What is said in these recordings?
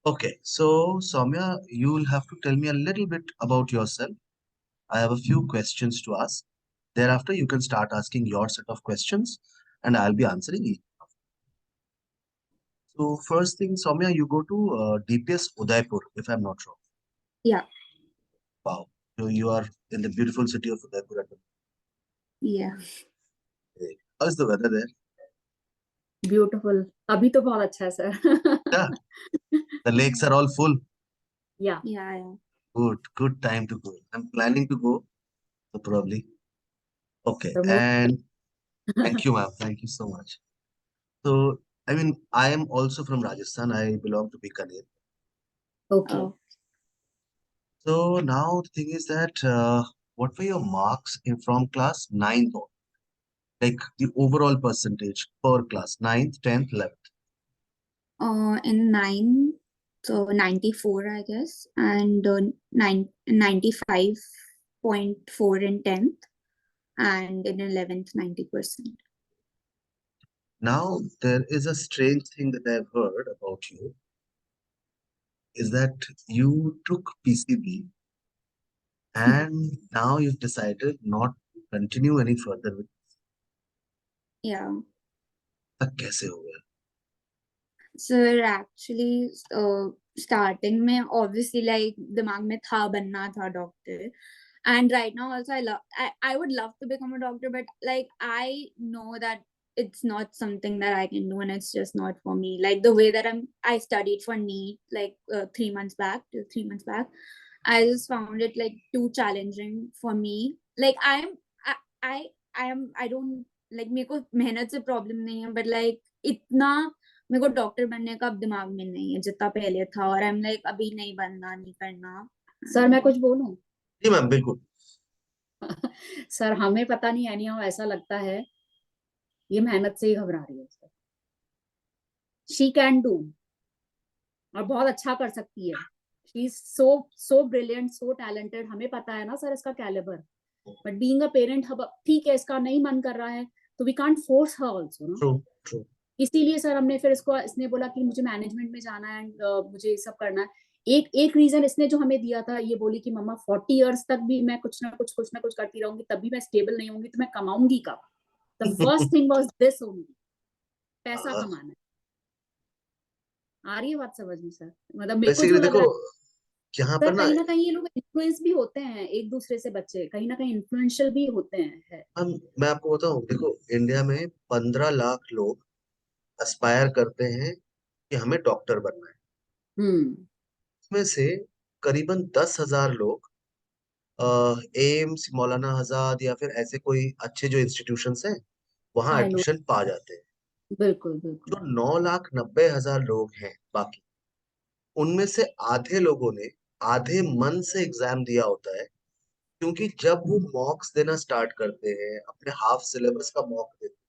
Okay, so Soumya, you'll have to tell me a little bit about yourself. I have a few questions to ask. Thereafter, you can start asking your set of questions, and I'll be answering each. So, first thing, Soumya, you go to DPS Udaipur, if I'm not wrong. Yeah, Wow. So, you are in the beautiful city of Udaipur at the yeah, moment. How's the weather there? beautiful. अभी तो बहुत अच्छा है sir. Yeah, the lakes are all full. Yeah. Yeah. Good time to go. I'm planning to go, so probably. Okay, The most. and thank you, ma'am. Thank you so much. So, I mean, I am also from Rajasthan. I belong to Bikaner. Okay. Oh. So now the thing is that what were your marks from class 9th on? Like the overall percentage per class, 9th, 10th, 11th. In 9, so 94, I guess, and 95.4 in 10th, and in 11th, 90%. Now there is a strange thing that I've heard about you is that you took PCB and now you've decided not to continue any further with Yeah. तक कैसे हो गया? Sir actually starting में obviously like दिमाग में था बनना था doctor and right now also I would love to become a doctor, but like I know that it's not something that I can do, and it's just not for me. Like the way that I studied for NEET like 3 months back, I just found it like too challenging for me. Like I I don't like, मेरे को मेहनत से problem नहीं है, but like इतना मेरे को doctor बनने का अब दिमाग में नहीं है जितना पहले था, और आई एम लाइक अभी नहीं बनना, नहीं करना. सर मैं कुछ बोलूं? जी मैम, बिल्कुल. सर हमें पता नहीं, एनी हाउ ऐसा लगता है ये मेहनत से ही घबरा रही है सर. शी कैन डू, और बहुत अच्छा कर सकती है. She is so brilliant, so talented. हमें पता है ना सर इसका calibre, but being a parent ठीक है इसका नहीं मन कर रहा है तो we can't force her also ना. ट्रू. इसीलिए सर हमने फिर इसने बोला कि मुझे मैनेजमेंट में जाना है एंड मुझे ये सब करना है. एक रीजन इसने जो हमें दिया था, ये बोली कि मम्मा 40 इयर्स तक भी मैं कुछ ना कुछ करती रहूंगी, तभी मैं स्टेबल नहीं होंगी तो मैं कमाऊंगी कब. The first thing was this only, पैसा कमाना है. आ रही है बात समझ में सर? मतलब मेरे को जो लग रहा है यहाँ पर सर, कहीं ना कहीं ये लोग इन्फ्लुएंस भी होते हैं एक दूसरे से, बच्चे कहीं ना कहीं इन्फ्लुएंशियल भी होते हैं. मैं आपको बताऊं, देखो इंडिया में 15 लाख लोग एस्पायर करते हैं कि हमें डॉक्टर बनना है. इसमें से करीबन 10,000 लोग एम्स, मौलाना आजाद या फिर ऐसे कोई अच्छे जो इंस्टीट्यूशंस हैं वहां आई नो. एडमिशन पा जाते हैं. बिल्कुल जो बिल्कुल. 9,90,000 लोग हैं बाकी, उनमें से आधे लोगों ने आधे मन से एग्जाम दिया होता है, क्योंकि जब वो मॉक्स देना स्टार्ट करते हैं, अपने हाफ सिलेबस का मॉक देते हैं,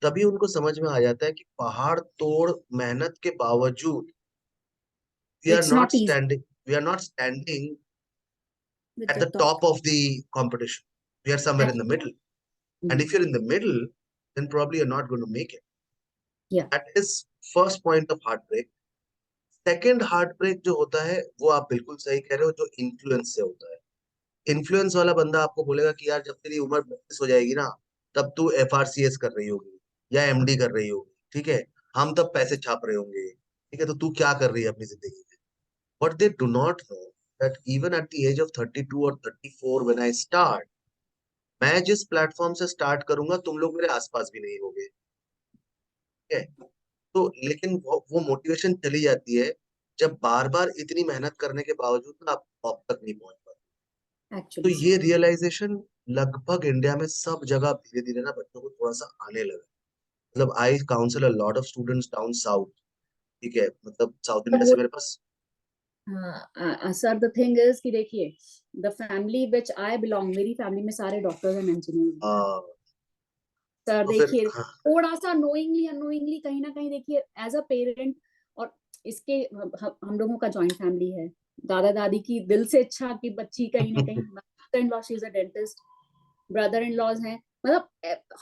तभी उनको समझ में आ जाता है कि पहाड़ तोड़ मेहनत के बावजूद we are it's not not easy standing we are not standing with at the the top. top of the competition. We are somewhere in the middle. And if you're in the middle, then probably you're not going to make it. Yeah. That is first point of heartbreak. Second heartbreak जो होता है वो आप बिल्कुल सही कह रहे हो, जो इन्फ्लुएंस से होता है. इन्फ्लुएंस वाला बंदा आपको बोलेगा कि यार जब तेरी उम्र 32 हो जाएगी ना, तब तू FRCS कर रही होगी या MD कर रही होगी, ठीक है, हम तब पैसे छाप रहे होंगे, ठीक है, तो तू क्या कर रही है अपनी जिंदगी में. What they do not know that even at the age of 32 or 34 when I start, मैं जिस प्लेटफॉर्म से स्टार्ट करूंगा तुम लोग मेरे आसपास भी नहीं होगे, ठीक है. तो लेकिन वो मोटिवेशन चली जाती है जब बार बार इतनी मेहनत करने के बावजूद ना आप टॉप तक नहीं पहुंच पाते. तो एक्चुअली ये रियलाइजेशन लगभग इंडिया में सब जगह धीरे धीरे ना बच्चों को थोड़ा सा आने लगा. मतलब I counsel a lot of students down south, ठीक है, मतलब साउथ इंडिया से मेरे पास. सर द थिंग इज कि देखिए, the family which I belong, मेरी फैमिली में सारे डॉक्टर्स एंड इंजीनियर. सर तो फिर देखिए, थोड़ा सा नोइंगली अनोइंगली कहीं ना कहीं देखिए एज अ पेरेंट, और इसके हम लोगों का जॉइंट फैमिली है. दादा दादी की दिल से इच्छा कि बच्ची कहीं ना कहीं, mother in law she is a dentist, brother in laws हैं, मतलब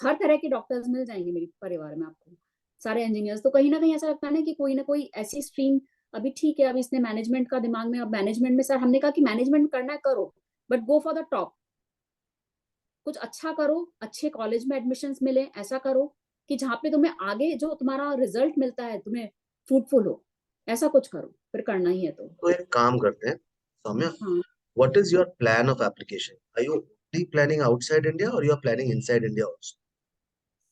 हर तरह के डॉक्टर्स मिल जाएंगे मेरे परिवार में आपको, सारे इंजीनियर्स. तो कहीं ना कहीं ऐसा लगता है ना कि कोई ना कोई ऐसी स्ट्रीम अभी ठीक है, अभी इसने मैनेजमेंट का दिमाग में, अब मैनेजमेंट में सर हमने कहा कि मैनेजमेंट करना है करो, but go for the top, कुछ अच्छा करो, अच्छे कॉलेज में एडमिशन्स मिले, ऐसा करो कि जहाँ पे तुम्हें आगे जो तुम्हारा रिजल्ट मिलता है तुम्हें फ्रूटफुल हो, ऐसा कुछ करो, फिर करना ही है तो एक काम करते हैं सौम्या, हाँ what is your plan of application? Are you only planning outside India or you are planning inside India also?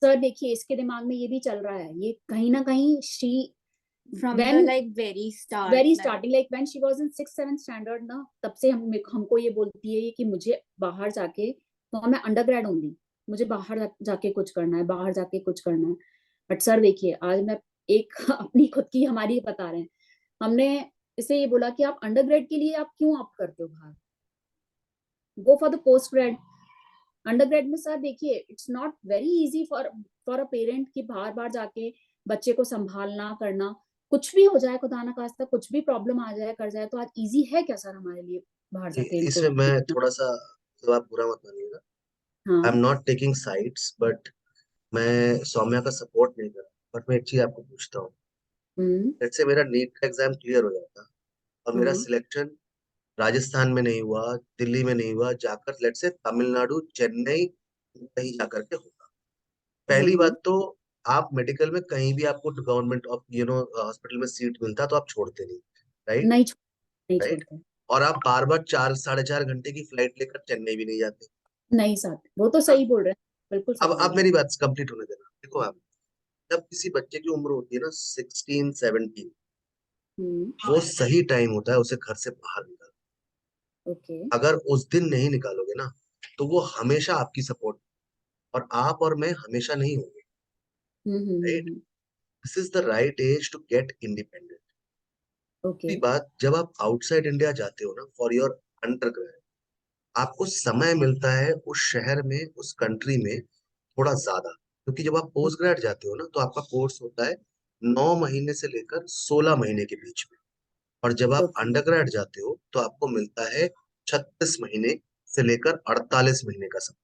Sir देखिए, इसके दिमाग में ये भी चल रहा है, ये कहीं ना कहीं she from the when like very start very like starting like when she was in 6th 7th standard ना, तब से हमको ये बोलती है कि मुझे बाहर जाके, तो मैं अंडर ग्रेड होंगी, मुझे बाहर जाके कुछ करना है, बाहर जाके कुछ करना है। बट सर देखिए, आज मैं एक अपनी खुद की हमारी बता रहे हैं, हमने इसे ये बोला कि आप अंडर ग्रेड के लिए आप क्यों ऑप्ट करते हो बाहर, go for the post grade. Under grade में सर देखिए, it's not very easy for a parent कि बार बार जाके बच्चे को संभालना करना, कुछ भी हो जाए, खुदा ना खास्ता कुछ भी प्रॉब्लम आ जाए कर जाए, तो आज इजी है क्या सर हमारे लिए बाहर जाके इनको इसमें मैं देखना? थोड़ा सा, तो आप बुरा मत मानिएगा, आई हाँ। Am not taking sides, but मैं सौम्या का सपोर्ट नहीं कर रहा, बट मैं एक चीज आपको पूछता हूँ। हम्म। जैसे मेरा नीट का एग्जाम क्लियर हो जाता और मेरा हाँ। सिलेक्शन राजस्थान में नहीं हुआ, दिल्ली में नहीं हुआ, जाकर लेट से तमिलनाडु, चेन्नई कहीं जाकर के होगा। पहली हाँ। बात तो, आप मेडिकल में कहीं भी आपको गवर्नमेंट ऑफ हॉस्पिटल में सीट मिलता तो आप छोड़ते नहीं, राइट? नहीं नहीं राइट। छोड़ते। और आप बार बार 4 साढ़े 4 घंटे की फ्लाइट लेकर चेन्नई भी नहीं जाते। नहीं साथ, वो तो हाँ। सही बोल रहे हैं, बिल्कुल सही बोल अब रहे मेरी बात कंप्लीट होने देना। देखो आप, जब किसी बच्चे की उम्र होती है ना 16 17, हैं। वो सही टाइम होता है उसे घर से बाहर निकाल। ओके। अगर उस दिन नहीं निकालोगे ना, तो वो हमेशा आपकी सपोर्ट, और आप और मैं हमेशा नहीं होंगे, right? Hmm. This is the right age to get independent. Okay. दूसरी बात, जब आप आउटसाइड इंडिया जाते हो ना फॉर योर अंडर, आपको समय मिलता है उस शहर में, उस कंट्री में थोड़ा ज्यादा, क्योंकि जब आप पोस्ट ग्रेड जाते हो ना तो आपका कोर्स होता है 9 महीने से लेकर 16 महीने के बीच में, और जब आप ओके। अंडर ग्रेड जाते हो तो आपको मिलता है 36 महीने से लेकर 48 महीने का समय।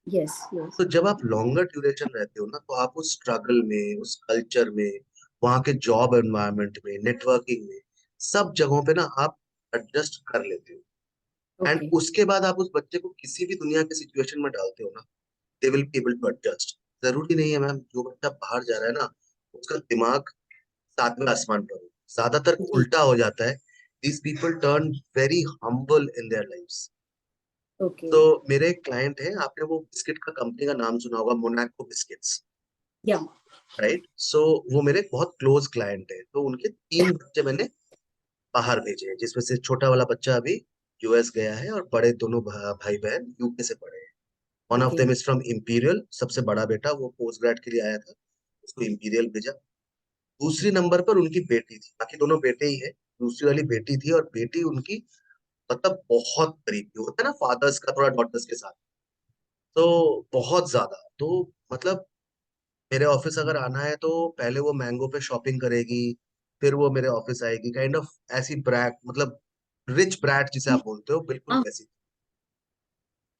Yes yes. तो जब आप लॉन्गर ड्यूरेशन रहते हो ना, तो आप उस स्ट्रगल में, उस कल्चर में, वहाँ के जॉब एनवायरनमेंट में, नेटवर्किंग में, सब जगहों पे ना आप एडजस्ट कर लेते हो। And okay. उसके बाद आप उस बच्चे को किसी भी दुनिया के सिचुएशन में डालते हो ना, they will be able to adjust. जरूरी नहीं है मैम जो बच्चा बाहर जा रहा है ना उसका दिमाग सातवें आसमान पर हो, ज्यादातर जी। उल्टा हो जाता है। These people turn very humble in their lives. Okay. तो मेरे एक क्लाइंट है, आपने वो बिस्किट का कंपनी का नाम सुना होगा, मोनाको बिस्किट्स, या। राइट? सो वो मेरे बहुत क्लोज क्लाइंट है, तो उनके 3 बच्चे मैंने बाहर भेजे हैं, जिसमें से छोटा वाला बच्चा अभी यूएस गया है और बड़े दोनों भाई बहन यूके से पढ़े हैं। One of okay. Them is from imperial, सबसे बड़ा बेटा वो पोस्ट ग्रेड के लिए आया था, उसको इंपीरियल भेजा। दूसरी नंबर पर उनकी बेटी थी, बाकी दोनों बेटे ही है, दूसरी वाली बेटी थी, और बेटी उनकी मतलब बहुत करीब थी, होता है ना फादर्स का थोड़ा डॉटर्स के साथ, तो बहुत ज्यादा। तो मतलब मेरे ऑफिस अगर आना है तो पहले वो मैंगो पे शॉपिंग करेगी, फिर वो मेरे ऑफिस आएगी, काइंड ऑफ ऐसी ब्रैट, मतलब रिच ब्रैट जिसे आप बोलते हो, बिल्कुल हाँ। वैसी।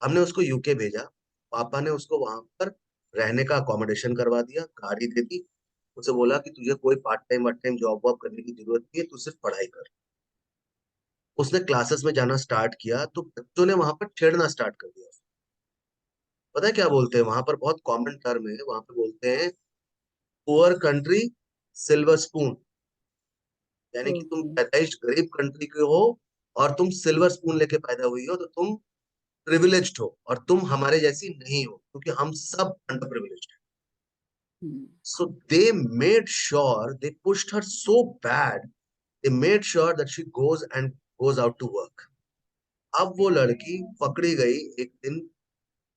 हमने उसको यूके भेजा, पापा ने उसको वहां पर रहने का अकोमोडेशन करवा दिया, गाड़ी दे दी, उसे बोला कि तुझे कोई part time ward time job वॉब करने की जरूरत नहीं है, तू सिर्फ पढ़ाई कर। उसने क्लासेस में जाना स्टार्ट किया तो बच्चों ने वहां पर छेड़ना स्टार्ट कर दिया। पता है क्या बोलते हैं वहां पर, बहुत कॉमन टर्म है वहां पर, बोलते हैं पुअर कंट्री सिल्वर स्पून, यानी कि तुम ओके। पैदाइश गरीब कंट्री के हो और तुम सिल्वर स्पून लेके पैदा हुई हो, तो तुम प्रिविलेज्ड हो, और तुम हमारे जैसी नहीं हो, क्योंकि हम सब अंडर प्रिविलेज्ड हैं। So they made sure, they pushed her so bad, they made sure that she goes out to work. अब वो लड़की पकड़ी गई एक दिन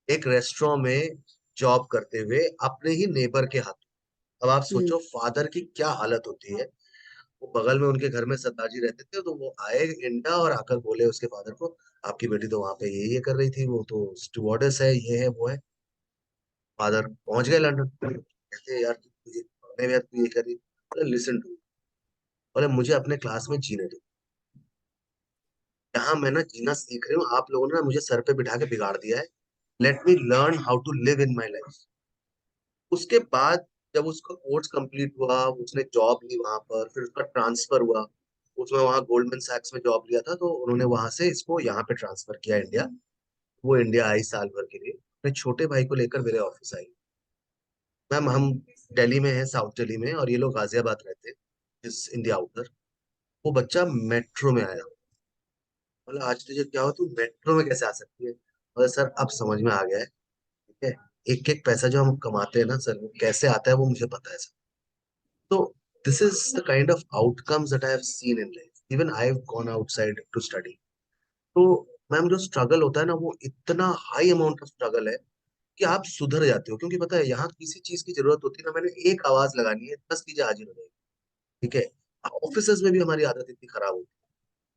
एक रेस्टोरेंट में जॉब करते हुए अपने ही नेबर के हाथ। अब आप हम्म। सोचो फादर की क्या हालत होती है। वो बगल में उनके घर में सरदार जी रहते थे, तो वो आए इंडिया और आकर बोले उसके फादर को, आपकी बेटी तो वहां पे ये कर रही थी, वो तो स्टुवर्डेस है, ये है वो है। फादर पहुंच गए लंदन, कहते यार तुझे पढ़ने में तू ये कर रही, बोले लिसन टू, बोले मुझे अपने क्लास में जीने दो, यहाँ मैं ना जीना सीख रही हूँ, आप लोगों ने ना मुझे सर पे बिठा के बिगाड़ दिया है, let me learn how to live in my life. उसके बाद जब उसका कोर्स कंप्लीट हुआ, उसने जॉब ली वहां पर, फिर उसका ट्रांसफर हुआ, उसने वहां गोल्डमैन सैक्स में जॉब लिया था, तो उन्होंने वहां से इसको यहाँ पे ट्रांसफर किया इंडिया। वो इंडिया आई साल भर के लिए, अपने छोटे भाई को लेकर मेरे ऑफिस आई। मैम हम दिल्ली में है, साउथ दिल्ली में, और ये लोग गाजियाबाद रहते हैं, इस इंडिया आउटर। वो बच्चा मेट्रो में आया। बोला आज तुझे क्या हो, तू मेट्रो में कैसे आ सकती है? बोला सर अब समझ में आ गया है, ठीक है, एक एक पैसा जो हम कमाते हैं ना सर, वो कैसे आता है वो मुझे पता है सर। तो this is the kind of outcomes that I have seen in life, even I have gone outside to study. तो मैम जो स्ट्रगल होता है ना, वो इतना हाई अमाउंट ऑफ स्ट्रगल है कि आप सुधर जाते हो, क्योंकि पता है यहाँ किसी चीज की जरूरत होती है ना, मैंने एक आवाज लगानी है, 10 चीजें हाजिर हो जाएगी, ठीक है। ऑफिसेज में भी हमारी आदत इतनी खराब होती है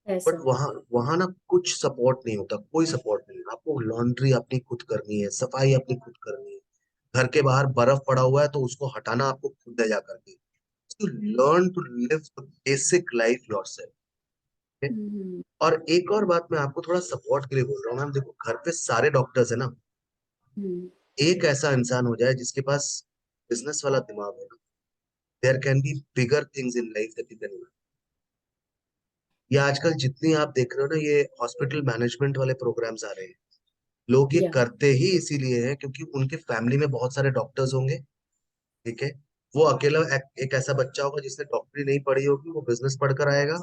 है, बट सर। वहाँ वहाँ ना कुछ सपोर्ट नहीं होता, कोई सपोर्ट नहीं। आपको लॉन्ड्री अपनी खुद करनी है, सफाई अपनी खुद करनी है, घर के बाहर बर्फ पड़ा हुआ है तो उसको हटाना आपको खुद है जा करके। To learn to live the basic life yourself. Hmm और एक और बात मैं आपको थोड़ा सपोर्ट के लिए बोल रहा हूँ मैम, देखो घर पे सारे डॉक्टर्स है ना, हम्म एक ऐसा इंसान हो जाए जिसके पास बिजनेस वाला दिमाग हो ना, there can be bigger things in life that you can. ये आजकल जितनी आप देख रहे हो ना, ये हॉस्पिटल मैनेजमेंट वाले प्रोग्राम्स आ रहे हैं, लोग ये या करते ही इसीलिए हैं क्योंकि उनके फैमिली में बहुत सारे डॉक्टर्स होंगे, ठीक है। वो अकेला एक ऐसा बच्चा होगा जिसने डॉक्टरी नहीं पढ़ी होगी, वो बिजनेस पढ़कर आएगा,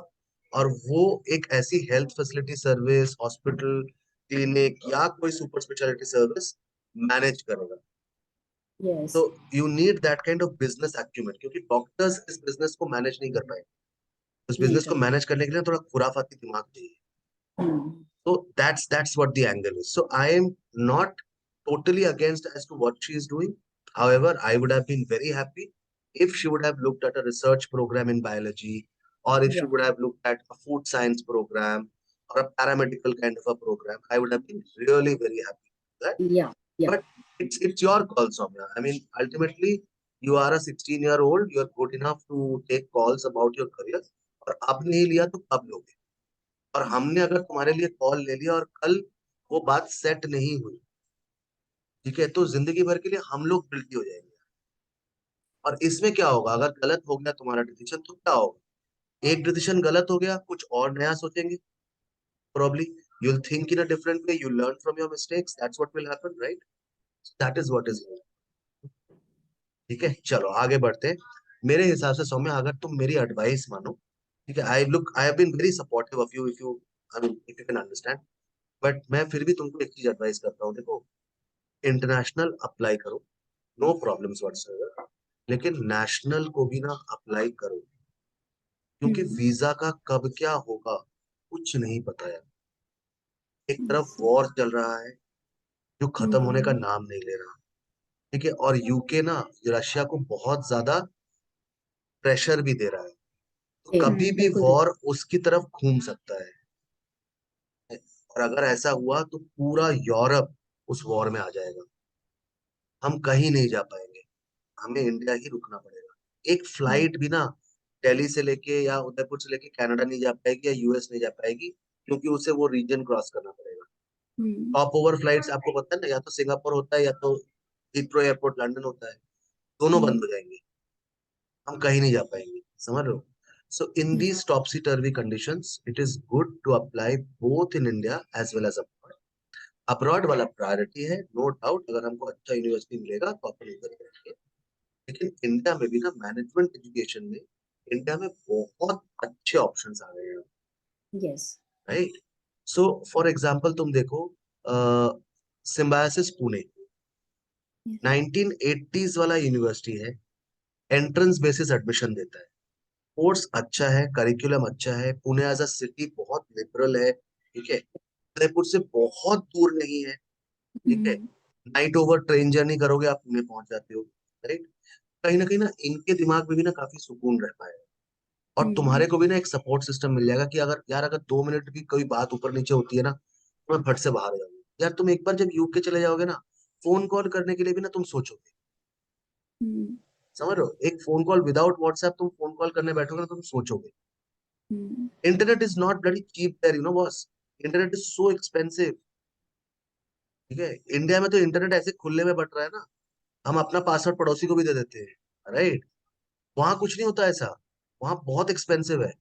और वो एक ऐसी health facility service, hospital, clinic या कोई सुपर स्पेशलिटी सर्विस मैनेज करेगा। तो yes. You need that kind of business acumen, क्योंकि डॉक्टर्स इस बिजनेस को मैनेज नहीं कर पाए। उस नहीं बिजनेस को कर मैनेज करने के लिए थोड़ा खुराफाती दिमाग चाहिए। हम्म So that's what the angle is. So I am not totally against as to what she is doing. However, I would have been very happy if she would have looked at a research program in biology, or if she या would have looked at a food science program or a paramedical kind of a program. I would have been really very happy with that. या या But it's your call, Soumya. I mean, ultimately, you are a 16-year-old. You are good enough to take calls about your career. और अब नहीं लिया तो कब लोगे? और हमने अगर तुम्हारे लिए कॉल ले लिया और कल वो बात सेट नहीं हुई, ठीक है, तो जिंदगी भर के लिए हम लोग गिल्टी हो जाएंगे। और इसमें क्या होगा, अगर गलत हो गया तुम्हारा डिसीजन तो क्या होगा? एक डिसीजन गलत हो गया, कुछ और नया सोचेंगे, probably you'll think in a different way, you learn from your mistakes, that's what will happen, right? That is what is going on. ठीक है, चलो आगे बढ़ते हैं। मेरे हिसाब से सौम्या, अगर तुम मेरी एडवाइस मानो, ठीक है, I have been very supportive of you, if you, I mean if you can understand, but मैं फिर भी तुमको एक चीज एडवाइस करता हूँ, देखो, इंटरनेशनल अप्लाई करो, नो प्रॉब्लम्स व्हाटसोएवर, लेकिन नेशनल को भी ना अप्लाई करो, क्योंकि हम्म वीजा का कब क्या होगा कुछ नहीं पता है। एक तरफ हम्म वॉर चल रहा है जो खत्म होने का हम्म नाम नहीं ले रहा, ठीक है, और यूके ना रशिया को बहुत ज्यादा प्रेशर भी दे रहा है, तो कभी भी बिल्कुल वॉर उसकी तरफ घूम सकता है। और अगर ऐसा हुआ तो पूरा यूरोप उस वॉर में आ जाएगा, हम कहीं नहीं जा पाएंगे, हमें इंडिया ही रुकना पड़ेगा। एक फ्लाइट भी ना दिल्ली से लेके या उदयपुर से लेके कनाडा नहीं जा पाएगी या यूएस नहीं जा पाएगी, क्योंकि उसे वो रीजन क्रॉस करना पड़ेगा। हम्म टॉप ओवर फ्लाइट्स आपको पता है ना, या तो सिंगापुर होता है या तो हीथ्रो एयरपोर्ट लंदन होता है, दोनों बंद हम्म हो जाएंगे, हम कहीं नहीं जा पाएंगे, समझ रहे हो? So in these topsy turvy conditions it is good to apply both in India as well as abroad. Abroad वाला प्रायोरिटी है, नो डाउट, अगर हमको अच्छा यूनिवर्सिटी मिलेगा तो अपन उधर करेंगे। लेकिन इंडिया में भी ना मैनेजमेंट एजुकेशन में, इंडिया में बहुत अच्छे ऑप्शंस आ गए हैं, yes. Right? So for example तुम देखो, सिम्बायोसिस पुणे, 1980s वाला यूनिवर्सिटी है, एंट्रेंस बेसिस एडमिशन देता है, कोर्स अच्छा है, करिकुलम अच्छा है, पुणे एज अ सिटी बहुत लिबरल है, ठीक है, उदयपुर से बहुत दूर नहीं है, ठीक है, हम्म नाइट ओवर ट्रेन जर्नी करोगे आप पुणे पहुंच जाते हो, राइट? कहीं ना इनके दिमाग में भी ना काफी सुकून रहता है, और हम्म तुम्हारे को भी ना एक सपोर्ट सिस्टम मिल जाएगा कि अगर यार अगर 2 मिनट भी कोई बात ऊपर नीचे होती है ना, तो मैं फट से बाहर आ जाऊंगी। यार तुम एक बार जब यूके चले जाओगे ना, फोन कॉल करने के लिए भी ना तुम सोचोगे, हम्म समझ रहे हो? एक फोन कॉल विदाउट व्हाट्सएप तुम फोन कॉल करने बैठोगे ना, तुम सोचोगे। Hmm internet is not bloody cheap there, you know boss, internet is so expensive, ठीक है। इंडिया में तो इंटरनेट ऐसे खुले में बट रहा है ना, हम अपना पासवर्ड पड़ोसी को भी दे देते हैं, राइट? वहां कुछ नहीं होता ऐसा, वहां बहुत एक्सपेंसिव है।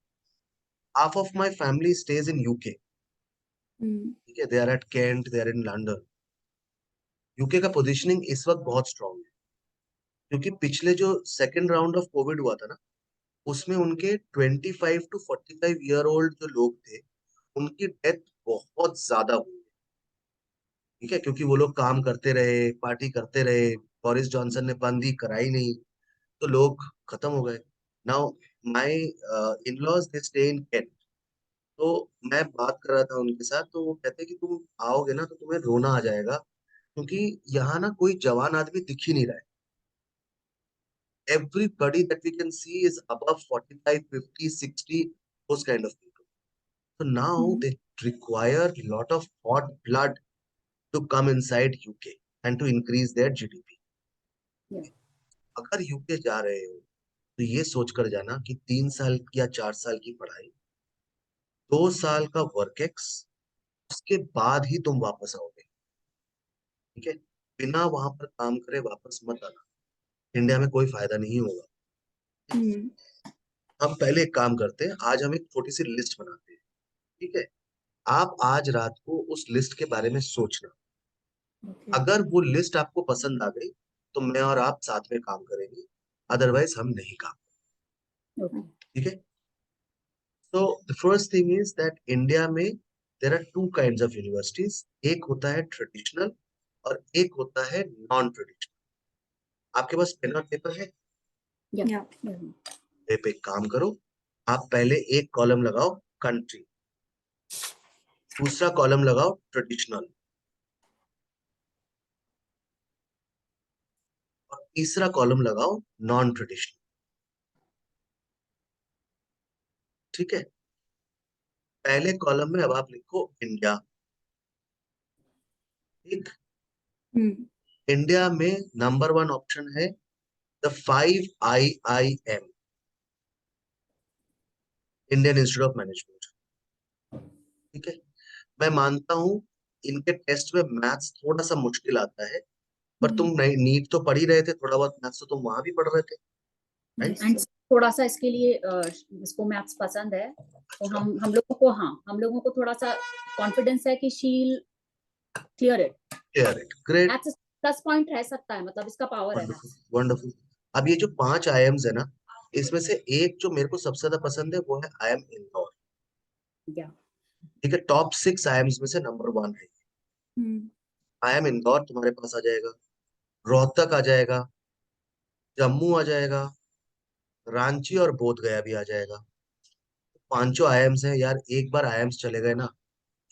Half of my family stays in UK, Hmm. ठीक है, they are at Kent, they are in London. UK का पोजीशनिंग इस वक्त बहुत स्ट्रांग है, क्योंकि पिछले जो सेकेंड राउंड ऑफ कोविड हुआ था ना, उसमें उनके 25 to 45 ईयर ओल्ड जो लोग थे, उनकी डेथ बहुत ज्यादा हुई है, ठीक है, क्योंकि वो लोग काम करते रहे, पार्टी करते रहे, बोरिस जॉनसन ने बंदी कराई नहीं, तो लोग खत्म हो गए। Now my in laws they stay in Kent, तो मैं बात कर रहा था उनके साथ, तो वो कहते हैं कि तुम आओगे ना तो तुम्हें रोना आ जाएगा, क्योंकि यहाँ ना कोई जवान आदमी दिख ही नहीं रहा है। Everybody that we can see is above 45, 50, 60, those kind of people. So now Hmm. they require a lot of hot blood to come inside UK and to increase their GDP. Yeah. अगर UK जा रहे हो तो ये सोचकर जाना कि 3 साल या 4 साल की पढ़ाई, 2 साल का वर्क एक्स, उसके बाद ही तुम वापस आओगे, ठीक है? बिना वहां पर काम करे वापस मत आना, इंडिया में कोई फायदा नहीं होगा। Hmm. हम पहले एक काम करते हैं, आज हम एक छोटी सी लिस्ट बनाते हैं, ठीक है? आप आज रात को उस लिस्ट के बारे में सोचना। Okay. अगर वो लिस्ट आपको पसंद आ गई तो मैं और आप साथ में काम करेंगे, अदरवाइज हम नहीं काम करेंगे, Okay. ठीक है? तो the first thing is that India में there are two kinds of universities, एक होता है ट्रेडिशनल और एक होता है नॉन ट्रेडिशनल। आपके पास पेन और पेपर है? Yeah. Yeah. Yeah. पे एक काम करो, आप पहले एक कॉलम लगाओ कंट्री, दूसरा कॉलम लगाओ ट्रेडिशनल, और तीसरा कॉलम लगाओ नॉन ट्रेडिशनल, ठीक है? पहले कॉलम में अब आप लिखो इंडिया, ठीक? Hmm. इंडिया में नंबर 1 ऑप्शन है the 5 IIM, Indian institute of management, ठीक है? मैं मानता हूं इनके टेस्ट में मैथ्स थोड़ा सा मुश्किल आता है, पर Hmm. तुम नहीं, नीट तो पढ़ ही रहे थे, थोड़ा बहुत मैथ्स तो तुम वहां भी पढ़ रहे थे, राइट? एंड थोड़ा सा इसके लिए इसको मैथ्स पसंद है, तो अच्छा, हम लोगों को थोड़ा सा कॉन्फिडेंस है कि शील clear it. Clear it, great, maths plus point रह सकता है, मतलब इसका पावर है वंडरफुल, मैथ्स। वंडरफुल। अब ये जो 5 IIMs है ना, इसमें से एक जो मेरे को सबसे ज्यादा पसंद है वो है IIM इंदौर, या ठीक है? टॉप 6 IIMs में से नंबर 1 है। Hmm. IIM इंदौर तुम्हारे पास आ जाएगा, रोहतक आ जाएगा, जम्मू आ जाएगा, रांची और बोध गया भी आ जाएगा। पांचों आईएम्स हैं यार, एक बार आईएम्स चले गए ना,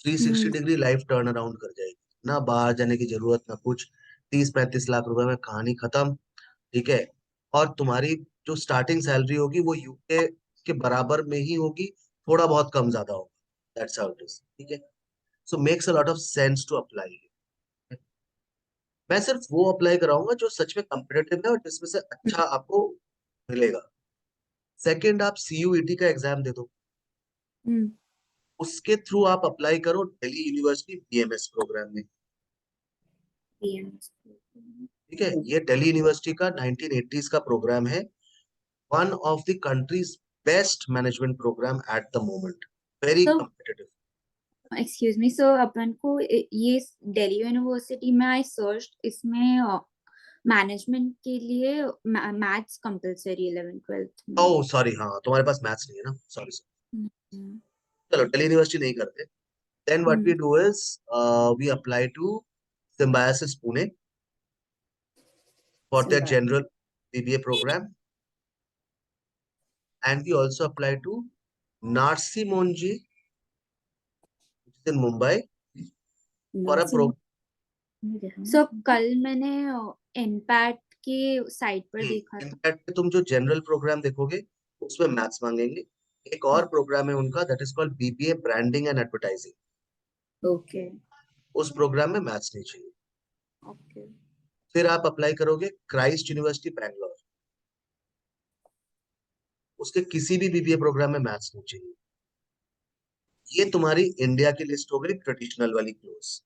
360 Hmm. Degree life turn around कर जाएगी, ना बाहर जाने की जरूरत ना कुछ, 30-35 लाख रुपए में कहानी खत्म, ठीक है? और तुम्हारी जो स्टार्टिंग सैलरी होगी वो यूके के बराबर में ही होगी, थोड़ा बहुत कम ज्यादा होगा, दैट्स हाउ इट इज, ठीक है? So makes a lot of sense to apply. मैं सिर्फ वो अप्लाई कराऊंगा जो सच में कम्पिटेटिव है और जिसमें से अच्छा आपको मिलेगा। सेकंड, आप CUET का एग्जाम दे दो, Hmm. उसके थ्रू आप अप्लाई करो दिल्ली यूनिवर्सिटी BMS प्रोग्राम में, Yes. ठीक है? ये दिल्ली यूनिवर्सिटी का 1980s का प्रोग्राम है, one of the country's best management programme at the moment, very So, competitive. excuse me, so अपन को ये दिल्ली यूनिवर्सिटी में आई सर्च, इसमें मैनेजमेंट के लिए मैथ्स कंपलसरी 11th 12th में। ओह सॉरी, हाँ तुम्हारे पास मैथ्स नहीं है ना, सॉरी। Hmm. चलो दिल्ली यूनिवर्सिटी नहीं करते, then what we Hmm. Do is we apply to Symbiosis Pune for their general BBA program, and we also apply to Narsi Monji, which is in Mumbai, for a program. So कल मैंने एनपैट के site पर देखा था। In fact तुम जो general programme देखोगे उसमें मैथ्स मांगेंगे। एक और प्रोग्राम है उनका, that is called BBA branding and advertising, okay उस प्रोग्राम में मैथ्स नहीं चाहिए। ओके फिर आप अप्लाई करोगे क्राइस्ट यूनिवर्सिटी बैंगलोर, उसके किसी भी BBA प्रोग्राम में मैथ्स नहीं चाहिए। ये तुम्हारी इंडिया की लिस्ट हो गई ट्रेडिशनल वाली क्लोज।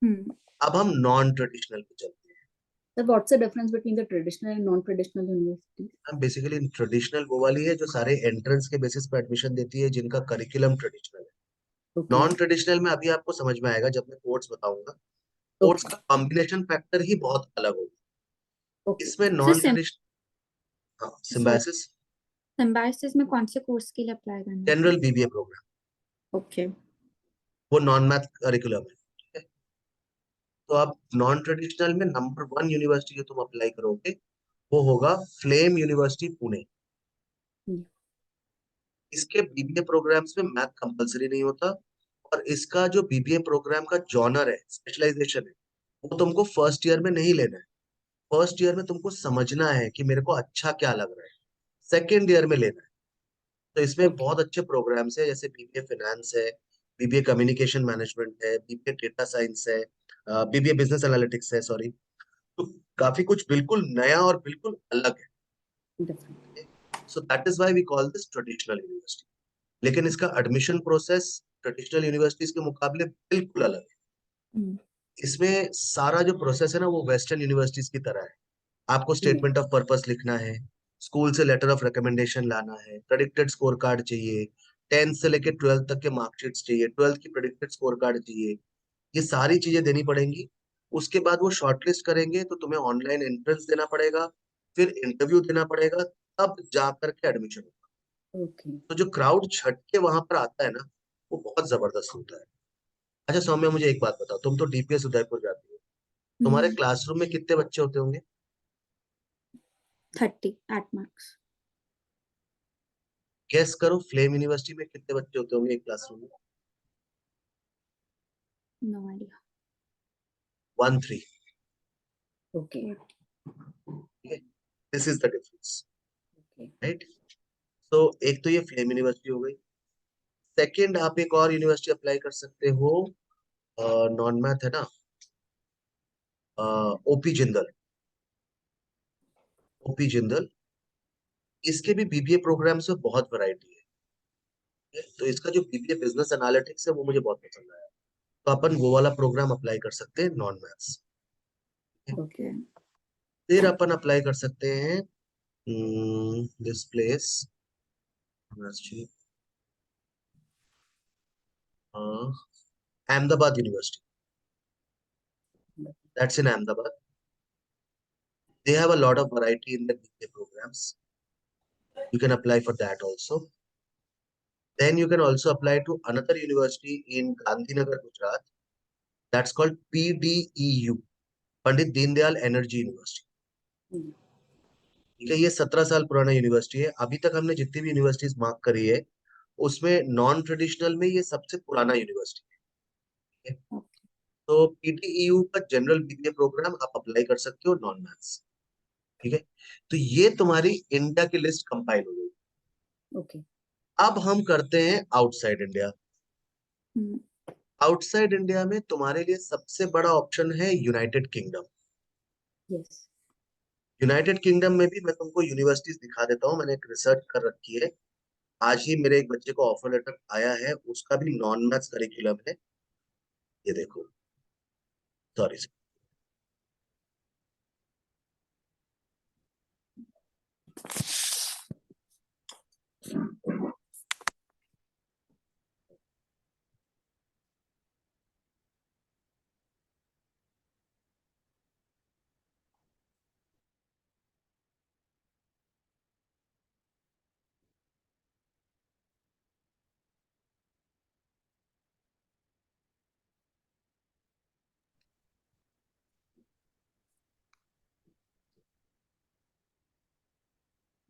हम्म अब हम नॉन ट्रेडिशनल पे चलते हैं। So what's the difference between the traditional and non-traditional universities? Basically traditional वो वाली है जो सारे एंट्रेंस के बेसिस पे एडमिशन देती है, जिनका करिकुलम ट्रेडिशनल है। Okay. नॉन ट्रेडिशनल में अभी आपको समझ में आएगा जब मैं कोर्स बताऊंगा। Course Okay. का कॉम्बिनेशन फैक्टर ही बहुत अलग होगा। Okay. इसमें सर नॉन ट्रेडिशनल, हाँ, सिम्बायोसिस, सिम्बायोसिस में कौन से कोर्स के लिए अप्लाई करना है? General BBA programme, okay. वो नॉन मैथ करिकुलम है, ठीक है। तो आप नॉन ट्रेडिशनल में नंबर 1 यूनिवर्सिटी जो तुम अप्लाई करोगे वो होगा फ्लेम यूनिवर्सिटी पुणे। हम्म। इसके बीबीए प्रोग्राम्स में मैथ कंपलसरी नहीं होता, और इसका जो बीबीए प्रोग्राम का जॉनर है, स्पेशलाइजेशन है, वो तुमको फर्स्ट ईयर में नहीं लेना है। फर्स्ट ईयर में तुमको समझना है कि मेरे को अच्छा क्या लग रहा है, सेकेंड ईयर में लेना है। तो इसमें Okay. बहुत अच्छे प्रोग्राम्स है, जैसे बीबीए फाइनेंस है, बीबीए कम्युनिकेशन मैनेजमेंट है, बीबीए डेटा साइंस है, बीबीए बिजनेस एनालिटिक्स है, सॉरी। तो काफी कुछ बिल्कुल नया और बिल्कुल अलग Different. है। So that is why we call this traditional university. लेकिन इसका एडमिशन प्रोसेस ट्रेडिशनल यूनिवर्सिटीज के मुकाबले बिल्कुल अलग है। हम्म। इसमें सारा जो प्रोसेस है ना, वो वेस्टर्न यूनिवर्सिटीज की तरह है। आपको Yeah. स्टेटमेंट ऑफ पर्पस लिखना है, स्कूल से लेटर ऑफ रिकमेंडेशन लाना है, प्रेडिक्टेड स्कोर कार्ड चाहिए, 10th से लेकर 12th तक के मार्कशीट्स चाहिए, 12th की प्रेडिक्टेड स्कोर कार्ड चाहिए, ये सारी चीजें देनी पड़ेंगी। उसके बाद वो शॉर्टलिस्ट करेंगे तो तुम्हें ऑनलाइन एंट्रेंस देना पड़ेगा, फिर इंटरव्यू देना पड़ेगा, तब जा करके एडमिशन होगा। Okay. तो जो क्राउड छट के वहां पर आता है ना, वो बहुत जबरदस्त होता है। अच्छा सौम्या, मुझे एक बात बताओ, तुम तो डीपीएस उदयपुर जाती हो, तुम्हारे क्लासरूम में कितने बच्चे होते होंगे? 30 एट मैक्स। गेस करो, फ्लेम यूनिवर्सिटी में कितने बच्चे होते होंगे एक क्लासरूम में? No idea. 1-3। Okay. ठीक है, this is the difference, Okay. Right. तो एक तो ये फ्लेम यूनिवर्सिटी हो गई। सेकंड, आप एक और यूनिवर्सिटी अप्लाई कर सकते हो, नॉन मैथ है ना, ओपी जिंदल। ओपी जिंदल, इसके भी बीबीए प्रोग्राम्स में बहुत वैरायटी है। तो इसका जो बीबीए बिजनेस एनालिटिक्स है वो मुझे बहुत पसंद आया। तो अपन वो वाला प्रोग्राम अप्लाई कर सकते हैं, नॉन मैथ्स। ओके। फिर अपन अप्लाई कर सकते हैं this place, Ahmedabad university, that's in Ahmedabad. They have a lot of variety in the BA programs. You can apply for that also. Then you can also apply to another university in Gandhinagar, Gujarat. That's called PDEU, Pandit Deendayal Energy University. Hmm. ठीक है, ये 17 साल पुराना university है। अभी तक हमने जितनी भी यूनिवर्सिटीज मार्क करी है, उसमें नॉन ट्रेडिशनल में ये सबसे पुराना यूनिवर्सिटी है। तो पीटीईयू का जनरल बीबीए प्रोग्राम आप अप्लाई कर सकते हो, नॉन मैथ्स। ठीक है, तो ये तुम्हारी इंडिया की लिस्ट कंपाइल हो गई। Okay. अब हम करते हैं आउटसाइड इंडिया। आउटसाइड इंडिया में तुम्हारे लिए सबसे बड़ा ऑप्शन है United kingdom. Yes. United kingdom में भी मैं तुमको यूनिवर्सिटीज दिखा देता हूँ, मैंने एक रिसर्च कर रखी है। आज ही मेरे एक बच्चे को ऑफर लेटर आया है, उसका भी नॉन मैथ्स करिकुलम है। ये देखो, सॉरी,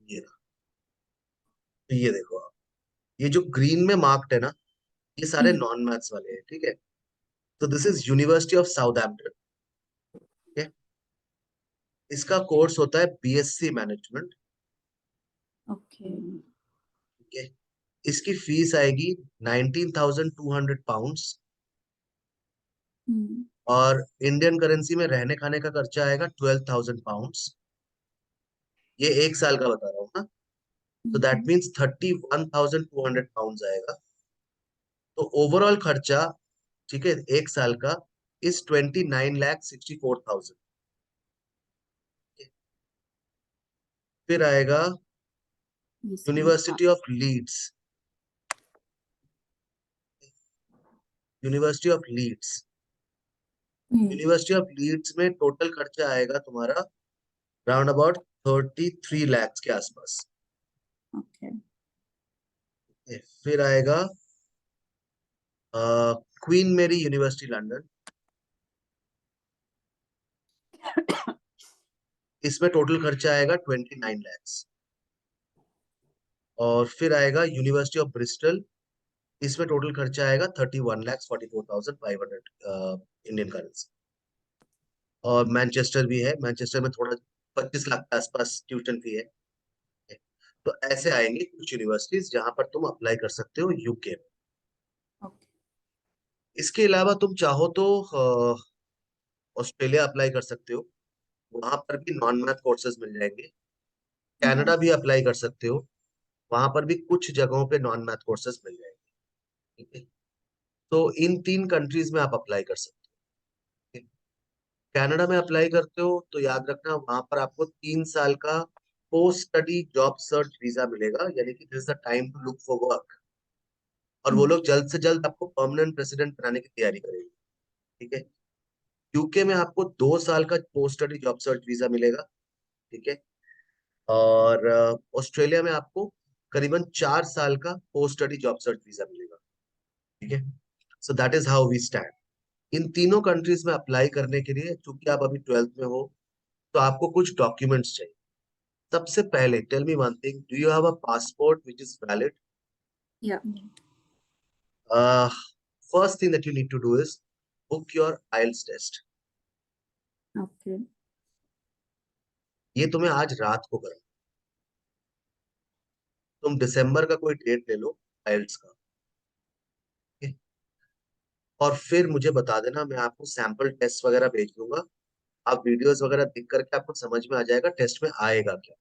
ये रहा। तो ये देखो आप, ये जो ग्रीन में मार्क्ड है ना, ये सारे नॉन मैथ्स वाले हैं, ठीक है। तो this is university of Southampton. ठीक है, इसका कोर्स होता है बीएससी मैनेजमेंट। ओके। ठीक है, इसकी फीस आएगी 19,200 पाउंड्स, और इंडियन करेंसी में रहने खाने का खर्चा आएगा 12,000 पाउंड्स। ये एक साल का बता रहा हूँ ना, तो दैट मीन्स 31,200 पाउंड्स आएगा। तो ओवरऑल खर्चा, ठीक है, एक साल का इज 29,64,000। फिर आएगा इसके University of Leeds. University of Leeds hmm University of Leeds में टोटल खर्चा आएगा तुम्हारा राउंड अबाउट 33 lakhs के आसपास। ओके फिर आएगा क्वीन मेरी यूनिवर्सिटी लंदन। इसमें टोटल खर्चा आएगा 29 lakhs। और फिर आएगा यूनिवर्सिटी ऑफ ब्रिस्टल। इसमें टोटल खर्चा आएगा 31,44,500 इंडियन करेंसी। और मैनचेस्टर भी है, मैनचेस्टर में थोड़ा 25 लाख के आसपास ट्यूशन फी है। तो ऐसे आएंगे कुछ यूनिवर्सिटीज जहां पर तुम अप्लाई कर सकते हो यूके में। ओके इसके अलावा तुम चाहो तो ऑस्ट्रेलिया अप्लाई कर सकते हो, वहां पर भी नॉन मैथ कोर्सेज मिल जाएंगे। कनाडा भी अप्लाई कर सकते हो, वहां पर भी कुछ जगहों पे नॉन मैथ कोर्सेज मिल जाएंगे। ठीक है, तो इन 3 कंट्रीज में आप अप्लाई कर सकते हो। कनाडा में अप्लाई करते हो तो याद रखना वहां पर आपको 3 साल का post study job search visa मिलेगा, यानी कि this is the time to look for work. और वो लोग जल्द से जल्द आपको परमानेंट रेसिडेंट बनाने की तैयारी करेंगे। ठीक है, यूके में आपको 2 साल का post study job search visa मिलेगा। ठीक है, और ऑस्ट्रेलिया में आपको करीबन 4 साल का post study job search visa मिलेगा। ठीक है, so that is how we stand. इन तीनों कंट्रीज में अप्लाई करने के लिए, चूंकि आप अभी 12th में हो, तो आपको कुछ डॉक्यूमेंट्स चाहिए। सबसे पहले tell me one thing, do you have a passport which is valid? या first thing that you need to do is book your IELTS test. Okay ये तुम्हें आज रात को करना। तुम दिसंबर का कोई डेट ले लो आइल्स का। ठीक है? और फिर मुझे बता देना, मैं आपको सैंपल टेस्ट वगैरह भेज दूंगा। आप वीडियोस वगैरह देख करके आपको समझ में आ जाएगा टेस्ट में आएगा क्या।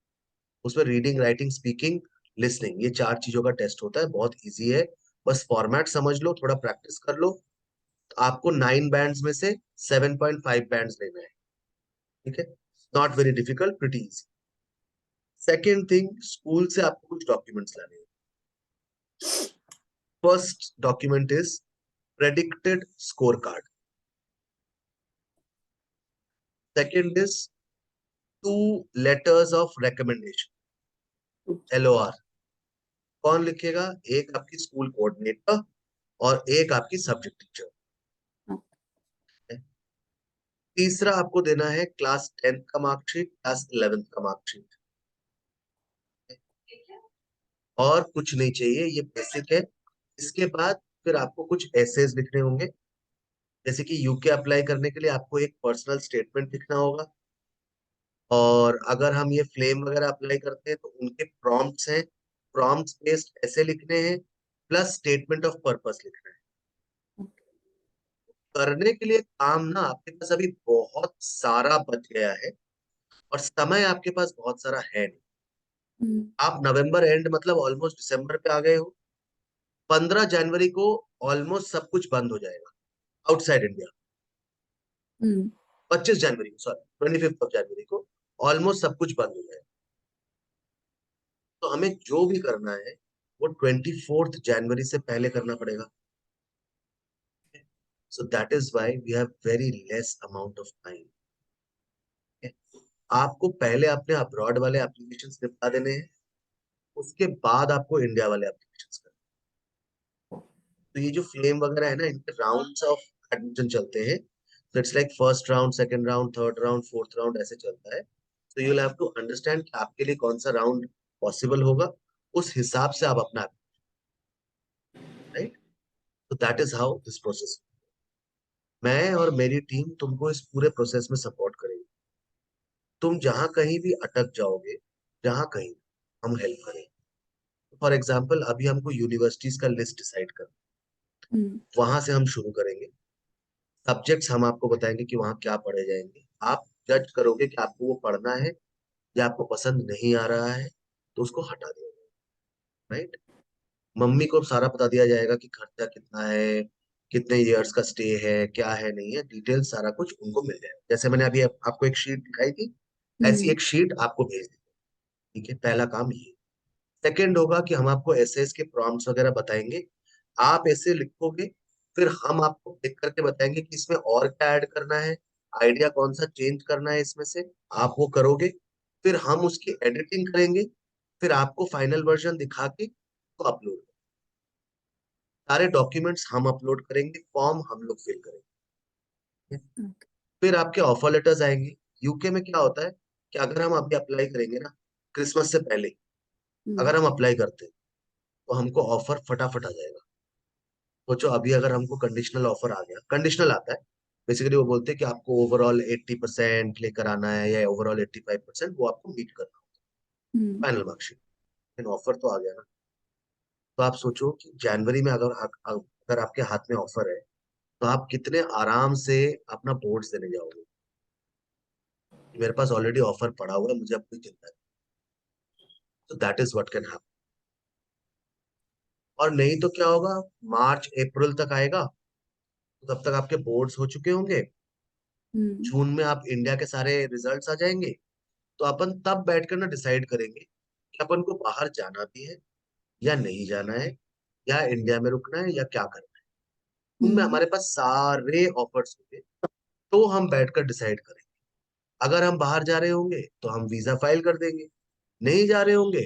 उसमें रीडिंग, राइटिंग, स्पीकिंग, लिसनिंग, ये 4 चीजों का टेस्ट होता है। बहुत इजी है, बस फॉर्मेट समझ लो, थोड़ा प्रैक्टिस कर लो। तो आपको 9 बैंड्स में से 7.5 बैंड्स लेना है। ठीक है, not very difficult, pretty easy. Second thing, school से आपको कुछ डॉक्यूमेंट्स लाने हैं। First document is predicted score card. Second is 2 letters of recommendation, LOR। कौन लिखेगा? एक आपकी स्कूल कोऑर्डिनेटर और एक आपकी सब्जेक्ट टीचर। तीसरा आपको देना है क्लास 10th का मार्कशीट, क्लास 11th का मार्कशीट। और कुछ नहीं चाहिए, ये बेसिक है। इसके बाद फिर आपको कुछ एसेज लिखने होंगे। जैसे कि यूके अप्लाई करने के लिए आपको एक पर्सनल स्टेटमेंट लिखना होगा। और अगर हम ये फ्लेम वगैरह अप्लाई करते हैं तो उनके प्रॉम्प्ट्स हैं, प्रॉम्प्ट्स बेस्ड ऐसे लिखने हैं, प्लस स्टेटमेंट ऑफ पर्पस लिखना है। करने के लिए काम ना आपके पास अभी बहुत सारा बच गया है, और समय आपके पास बहुत सारा है नहीं। आप नवंबर एंड मतलब ऑलमोस्ट दिसंबर पे आ गए हो। 15 जनवरी को ऑलमोस्ट सब कुछ बंद हो जाएगा आउटसाइड इंडिया। 25 जनवरी को, सॉरी 25 जनवरी को ऑलमोस्ट सब कुछ बंद हो जाएगा। तो हमें जो भी करना है वो 24 जनवरी से पहले करना पड़ेगा। So that is why we have very less amount of time. आपको पहले अपने अब्रॉड वाले एप्लीकेशंस निपटा देने हैं, उसके बाद आपको इंडिया वाले एप्लीकेशंस करने हैं। तो ये जो फ्लेम वगैरह है ना, इनके राउंड्स ऑफ एडमिशन चलते हैं। तो it's like first round, second round, third round, fourth round, ऐसे चलता है। तो you will have to understand कि आपके लिए कौन सा राउंड पॉसिबल होगा, उस हिसाब से आप अपना, राइट। तो that is how this process. मैं और मेरी टीम तुमको इस पूरे प्रोसेस में सपोर्ट करेंगे। तुम जहां कहीं भी अटक जाओगे, जहां कहीं, हम हेल्प करेंगे। फॉर एग्जाम्पल, अभी हमको यूनिवर्सिटीज का लिस्ट डिसाइड कर, वहां से हम शुरू करेंगे। सब्जेक्ट्स हम आपको बताएंगे कि वहां क्या पढ़े जाएंगे। आप जज करोगे कि आपको वो पढ़ना है या आपको पसंद नहीं आ रहा है, तो उसको हटा दिया जाएगा, राइट। मम्मी को सारा बता दिया जाएगा कि खर्चा कितना है, कितने इयर्स का स्टे है, क्या है नहीं है, डिटेल सारा कुछ उनको मिल जाएगा। जैसे मैंने अभी आपको एक शीट दिखाई थी, ऐसी एक शीट आपको भेज दी। ठीक है, पहला काम ये। सेकंड होगा कि हम आपको एसेस के प्रॉम्प्ट्स वगैरह बताएंगे, आप ऐसे लिखोगे, फिर हम आपको देख करके बताएंगे कि इसमें और क्या ऐड करना है, आइडिया कौन सा चेंज करना है इसमें से, आप वो करोगे, फिर हम उसकी एडिटिंग करेंगे, फिर आपको फाइनल वर्जन दिखा के तो अपलोड, सारे डॉक्यूमेंट्स हम अपलोड करेंगे, फॉर्म हम लोग फिल करेंगे, Okay. फिर आपके ऑफर लेटर्स आएंगे। यूके में क्या होता है कि अगर हम अभी अप्लाई करेंगे ना, क्रिसमस से पहले हम्म, अगर हम अप्लाई करते हैं तो हमको ऑफर फटाफट आ जाएगा। सोचो अभी अगर हमको कंडीशनल ऑफर आ गया, कंडीशनल आता है बेसिकली, वो बोलते हैं कि आपको ओवरऑल 80% लेकर आना है या ओवरऑल 85%, वो आपको मीट करना Hmm. फाइनल मार्कशीट, लेकिन ऑफर तो आ गया ना। तो आप सोचो कि जनवरी में अगर आपके हाथ में ऑफर है तो आप कितने आराम से अपना बोर्ड्स देने जाओगे कि मेरे पास ऑलरेडी ऑफर पड़ा हुआ है, मुझे अब कोई चिंता नहीं। तो that is what can happen. और नहीं तो क्या होगा, मार्च अप्रैल तक आएगा, तो तब तक आपके बोर्ड्स हो चुके होंगे, Hmm. जून में आप इंडिया के सारे रिजल्ट्स आ जाएंगे, तो अपन तब बैठकर ना डिसाइड करेंगे कि अपन को बाहर जाना भी है या नहीं जाना है, या इंडिया में रुकना है या क्या करना है। उनमें Hmm. हमारे पास सारे ऑफर्स होंगे, तो हम बैठकर डिसाइड करेंगे। अगर हम बाहर जा रहे होंगे तो हम वीजा फाइल कर देंगे, नहीं जा रहे होंगे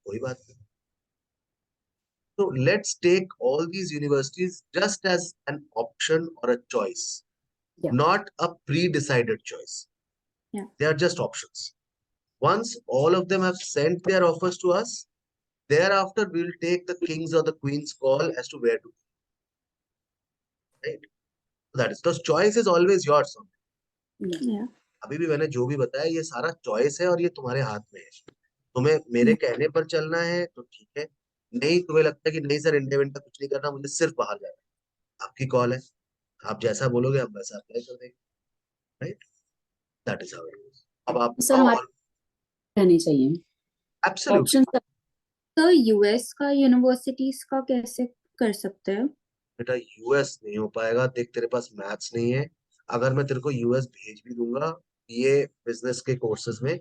कोई बात नहीं। तो let's take all these universities just as an option और a choice, yeah. not a pre-decided choice. Yeah. They are just options. Once all of them have sent their offers to us, thereafter we'll take the king's or the queen's call as to where to go. Right? So that is, the choice is always yours. Yeah. Yeah. अभी भी मैंने जो भी बताया ये सारा choice है और ये तुम्हारे हाथ में है। तुम्हें मेरे Hmm. कहने पर चलना है तो ठीक है, नहीं तुम्हें लगता है कि नहीं सर इंडिया विंडिया कुछ नहीं करना, मुझे सिर्फ बाहर जाना है, आपकी कॉल है, आप जैसा बोलोगे हम वैसा अप्लाई कर देंगे। Right, that is how it is. अब आप सर बताओ। हमारे और रहने चाहिए एब्सोल्युटली, ऑप्शन। तो यूएस का यूनिवर्सिटीज का कैसे कर सकते हैं? बेटा यूएस नहीं हो पाएगा, देख तेरे पास मैथ्स नहीं है। अगर मैं तेरे को यूएस भेज भी दूंगा ये बिजनेस के कोर्सेज में,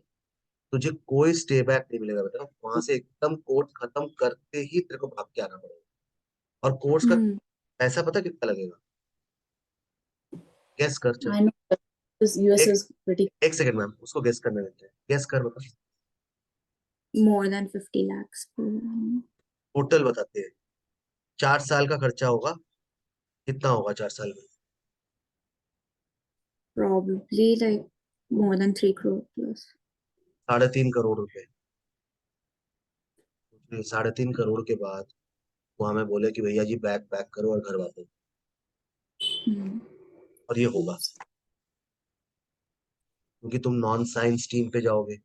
तुझे कोई स्टे बैक नहीं मिलेगा बेटा, वहां से एकदम कोर्स खत्म करके ही तेरे को भाग के आना पड़ेगा। और कोर्स का Hmm. पैसा पता कितना लगेगा, गेस कर चल। आई नो यूएस एक इज प्रीटी। एक सेकंड मैम, उसको गेस करने देते हैं, गेस कर बता। More than 50 lakhs per annum. Total बताते हैं, 4 साल का खर्चा होगा, कितना होगा 4 साल में? Probably like more than 3 crore plus. 3.5 crore रुपए। 3.5 करोड़ के बाद वो हमें बोले कि भैया जी बैग पैक करो और घर वापस, Hmm. और ये होगा क्योंकि तुम नॉन साइंस टीम पे जाओगे,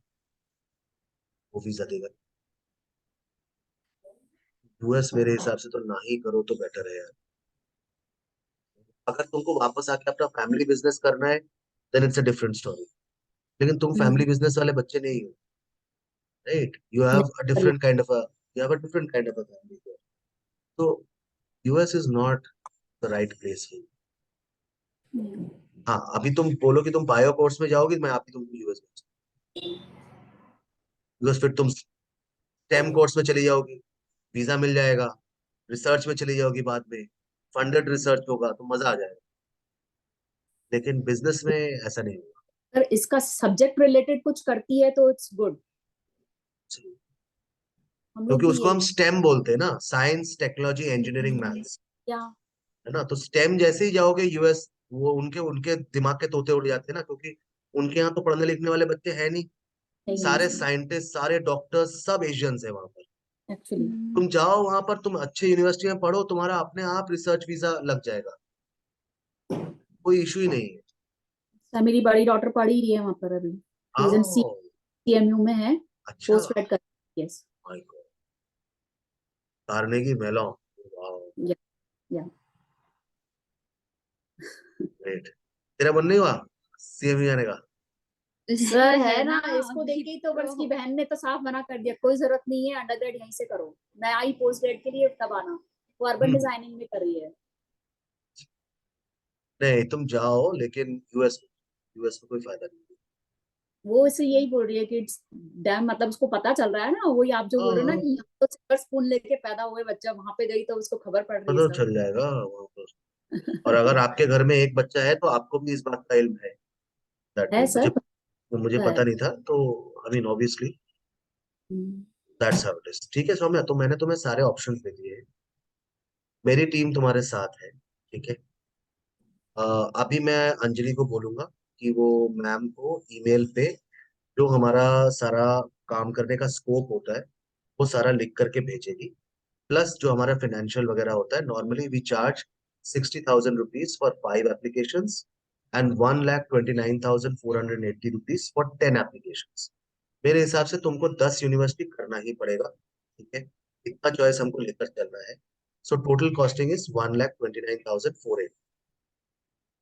वो वीजा देगा। यूएस मेरे हिसाब से तो ना ही करो तो बेटर है यार। अगर तुमको वापस आके अपना फैमिली बिजनेस करना है then it's a different story, लेकिन तुम Hmm. फैमिली बिजनेस वाले बच्चे नहीं हो, राइट? यू हैव अ नहीं different kind of a, you have a different kind of a family. तो US is not the right place for. Yeah. हाँ, अभी तुम बोलो कि तुम बायो कोर्स में जाओगे, मैं अभी तुमको यूएस भेज, यूएस फिर तुम स्टेम कोर्स में चली जाओगी, वीजा मिल जाएगा, रिसर्च में चली जाओगी, बाद में फंडेड रिसर्च होगा तो मजा आ जाएगा, लेकिन बिजनेस में ऐसा नहीं होगा। अगर इसका सब्जेक्ट रिलेटेड कुछ करती है तो इट्स गुड। हम लोग क्योंकि भी उसको यही हम स्टेम बोलते हैं ना, साइंस टेक्नोलॉजी इंजीनियरिंग मैथ्स, क्या है ना? तो स्टेम जैसे ही जाओगे यूएस, वो उनके उनके दिमाग के तोते उड़ जाते हैं ना, क्योंकि उनके यहाँ तो पढ़ने लिखने वाले बच्चे हैं नहीं, नहीं है सारे सर साइंटिस्ट सारे डॉक्टर्स सब एशियंस है वहां पर। एक्चुअली। Hmm. तुम जाओ वहां पर, तुम अच्छे यूनिवर्सिटी में पढ़ो, तुम्हारा अपने आप रिसर्च वीजा लग जाएगा, कोई इशू ही नहीं है। सर मेरी बड़ी डॉटर पढ़ ही रही है वहां पर अभी। शी इज इन आओ, सीएमयू में है, अच्छा, पोस्ट ग्रेड कर रही है। Yes my god, Carnegie Mellon, wow, yeah yeah great. तेरा मन नहीं हुआ सीएमई जाने का? सर है ना, इसको अभी देख के ही तो बस तो की बहन ने तो साफ मना कर दिया, कोई जरूरत नहीं है, अंडरग्रेड यहीं से करो। मैं आई पोस्ट ग्रेड के लिए तब आना। वो अर्बन हम्म, डिजाइनिंग में कर रही है। नहीं तुम जाओ, लेकिन यूएस में कोई फायदा नहीं है। वो इसे यही बोल रही है कि इट्स डैम, मतलब उसको पता चल रहा है ना, वही आप जो बोल रहे हो ना हाँ, कि यहाँ तो सिल्वर स्पून लेके पैदा हुए बच्चा, वहां पे गई तो उसको खबर पड़ रही है पता सब। चल जाएगा वहाँ पर। और अगर आपके घर में एक बच्चा है तो आपको भी इस बात का इल्म है। दैट है वे सर, मुझे है। पता नहीं था, तो I mean obviously hmm, that's how it is. ठीक है सौम्या, तो मैंने तुम्हें सारे ऑप्शंस दे दिए हैं। मेरी टीम तुम्हारे साथ है, ठीक है। अ, अभी मैं अंजलि को बोलूंगा कि वो मैम को ईमेल पे जो हमारा सारा काम करने का स्कोप होता है वो सारा लिख करके भेजेगी। प्लस जो हमारा फाइनेंशियल वगैरह होता है, normally we charge 60,000 rupees for 5 application and 1,29,480 rupees for 10 application. मेरे हिसाब से तुमको 10 यूनिवर्सिटी करना ही पड़ेगा, ठीक है। इतना चॉइस हमको लेकर चलना है। So total costing is 1,29,480।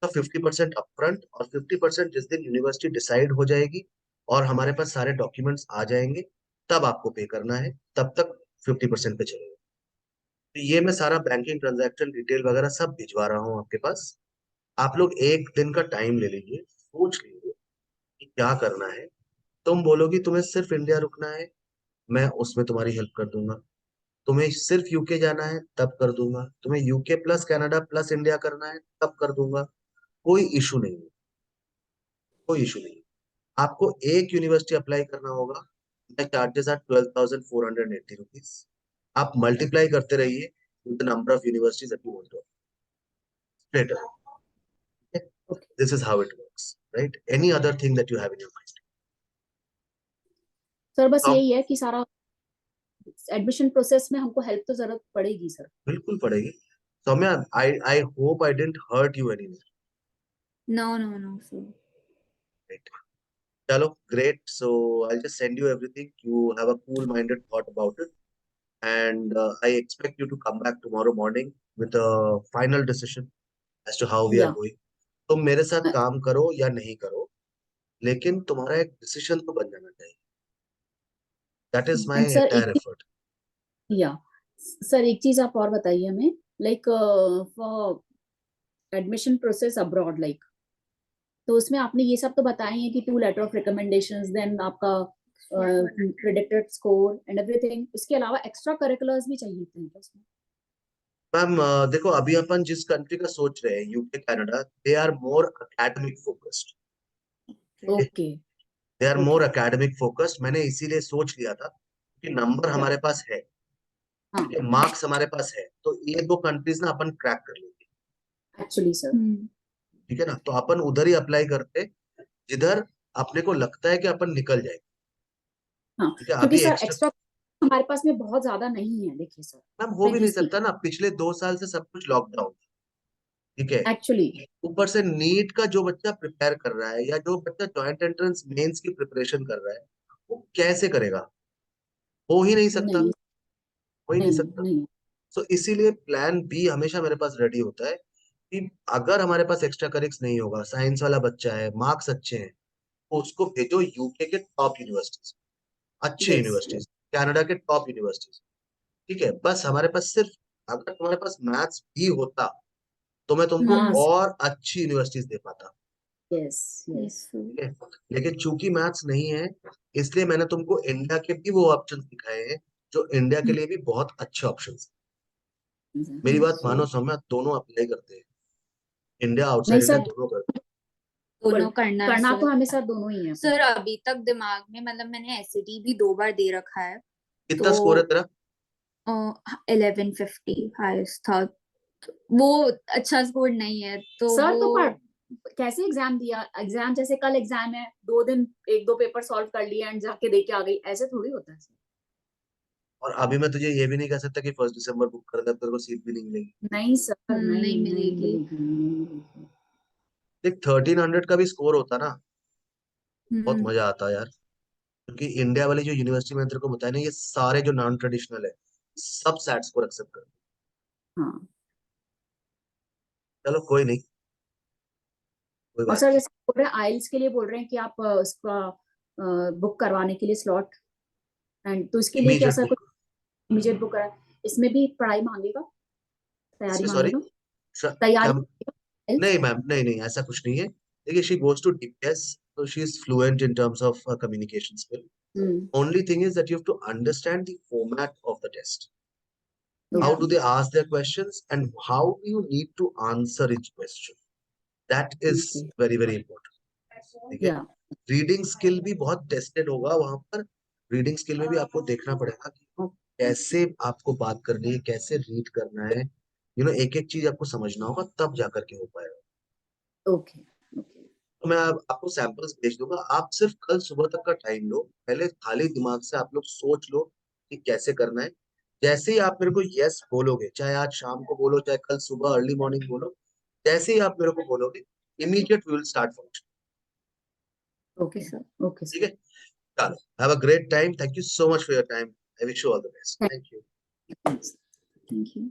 तो 50% अपफ्रंट और 50% जिस दिन यूनिवर्सिटी डिसाइड हो जाएगी और हमारे पास सारे डॉक्यूमेंट्स आ जाएंगे तब आपको पे करना है। तब तक 50% पे चलेगा। तो ये मैं सारा बैंकिंग ट्रांजैक्शन डिटेल वगैरह सब भिजवा रहा हूँ आपके पास। आप लोग एक दिन का टाइम ले लीजिए, सोच लीजिए कि क्या करना है। तुम बोलोगी तुम्हें सिर्फ इंडिया रुकना है, मैं उसमें तुम्हारी हेल्प कर दूंगा। तुम्हें सिर्फ यूके जाना है तब कर दूंगा। तुम्हें UK plus Canada plus India करना है तब कर दूंगा। कोई इशू नहीं है, कोई इशू नहीं है। आपको एक यूनिवर्सिटी अप्लाई करना होगा। The charges are 12,480 rupees. आप मल्टीप्लाई करते रहिए with the number of universities that you want to straight away. Okay this is how it works, right? Any other thing that you have in your mind? Sir, बस तो यही है कि सारा admission process में हमको हेल्प तो जरूरत पड़ेगी सर। बिल्कुल पड़ेगी। Saumya, I hope I didn't hurt you anywhere. No, sir. चलो great. So I just send you everything, you have a cool minded thought about it, and I expect you to come back tomorrow morning with a final decision as to how we are या going. तुम मेरे साथ काम करो या नहीं करो, लेकिन तुम्हारा एक डिसीजन तो बन जाना चाहिए। That is and my sir entire एक, एफर्ट। या सर एक चीज आप और बताइए हमें, like for admission process abroad, like तो उसमें आपने ये सब तो बताए हैं कि 2 लेटर ऑफ रिकमेंडेशंस, देन आपका प्रेडिक्टेड स्कोर एंड एवरीथिंग, इसके अलावा एक्स्ट्रा करिकुलर्स भी चाहिए थे क्या उसमें? मैम देखो, अभी अपन जिस कंट्री का सोच रहे हैं, UK Canada, they are more academic focused. Okay they are okay, more academic focused. मैंने इसीलिए सोच लिया था कि नंबर या हमारे पास है, हाँ, ठीक है, मार्क्स हमारे पास है, तो ये दो कंट्रीज ना अपन क्रैक कर लेंगे। एक्चुअली सर, ठीक है ना, तो अपन उधर ही अप्लाई करते जिधर अपने को लगता है कि अपन निकल जाएंगे। हाँ, ठीक है, क्योंकि अभी सर एक्स्ट्रा एक्स्ट्रा हमारे पास में बहुत ज्यादा नहीं है, देखिए सर, मैम हो भी फ्रेंकली नहीं सकता स्पीकिंग, ना, पिछले 2 साल से सब कुछ लॉकडाउन। ठीक है, एक्चुअली ऊपर से नीट का जो बच्चा प्रिपेयर कर रहा है या जो बच्चा जॉइंट एंट्रेंस मेंस की प्रिपरेशन कर रहा है, वो कैसे करेगा? हो ही नहीं सकता, नहीं हो ही नहीं नहीं सकता। नहीं, सो इसीलिए प्लान बी हमेशा मेरे पास रेडी होता है कि अगर हमारे पास एक्स्ट्रा करिक्स नहीं होगा, साइंस वाला बच्चा है, मार्क्स अच्छे हैं, तो उसको भेजो यूके के टॉप यूनिवर्सिटीज, अच्छे यस यस, यूनिवर्सिटीज, कनाडा के टॉप यूनिवर्सिटीज। ठीक है, बस हमारे पास सिर्फ, अगर तुम्हारे पास मैथ्स भी होता तो मैं तुमको हाँ, और अच्छी यूनिवर्सिटीज दे पाता। Yes yes, Yes, sir. ठीक है, लेकिन चूंकि मैथ्स नहीं है, इसलिए मैंने तुमको इंडिया के भी वो ऑप्शन दिखाए हैं जो इंडिया के लिए भी बहुत अच्छे ऑप्शन हैं। मेरी Yes, बात sir. मानो सौम्या, दोनों अप्लाई करते हैं, इंडिया नहीं आउटसाइड इंडिया सर, दोनों करते दोनों करना है करना तो सर। हमेशा दोनों ही है सर अपने। अभी तक दिमाग में मतलब मैंने एसएटी भी 2 बार दे रखा है, हैं। कितना तो स्कोर है तेरा? 1150 हाईएस्ट था। तो वो अच्छा स्कोर नहीं है, तो सर वो तो कैसे एग्जाम दिया? एग्जाम जैसे कल एग्जाम है, 2 दिन 1-2 पेपर सॉल्व कर लिया एंड जाके दे के आ गई, ऐसे थोड़ी होता है सर। और अभी मैं तुझे ये भी नहीं कह सकता कि 1 दिसंबर बुक कर दे, तेरे को सीट भी नहीं मिलेगी। नहीं सर, नहीं नहीं नहीं मिलेगी। मिलेगी, नहीं मिलेगी। देख 1300 का भी स्कोर होता ना, बहुत हम्म। मजा आता यार। क्योंकि इंडिया वाली जो यूनिवर्सिटी मैंने तेरे को बताया ना, ये सारे जो नॉन ट्रेडिशनल है, सब सैट्स को एक्सेप्ट करते हैं। हाँ, चलो कोई नहीं, कोई और बात सर नहीं। जैसे बोल रहे हैं आइल्स के लिए, बोल रहे हैं कि आप उसका बुक करवाने के लिए स्लॉट, एंड तो इसके लिए क्या इमीडिएट सर कुछ बुक। इमीडिएट बुक करा? इसमें भी पढ़ाई मांगेगा, तैयारी इसमें सॉरी, मांगेगा, क्या? तैयारी नहीं IELTS? मैम, नहीं नहीं, ऐसा कुछ नहीं है। देखिए, she goes to DPS, so she is fluent in terms of communication skill. Only thing is that you have to understand the format of the test. How Okay. do they ask their questions and how do you need to answer each question? That is Okay. very very important. ठीक है? Yeah. Reading skill भी बहुत tested होगा वहां पर. Reading skill में भी आपको देखना पड़ेगा कि कैसे आपको बात करनी है, कैसे रीड करना है, एक एक चीज आपको समझना होगा, तब जाकर के हो पाएगा. Okay. Okay. तो मैं आपको सैंपल्स भेज दूंगा. आप सिर्फ कल सुबह तक का टाइम लो, पहले खाली दिमाग से आप लोग सोच लो कि कैसे करना है. जैसे ही आप मेरे को यस बोलोगे, चाहे आज शाम को बोलो, चाहे कल सुबह अर्ली मॉर्निंग बोलो, जैसे ही आप मेरे को बोलोगे, immediate we will start function. Okay, sir. Okay, ठीक sir. है? चलो, have a great time. Thank you so much for your time. I wish you all the best. Thank you. Thanks. Thank you.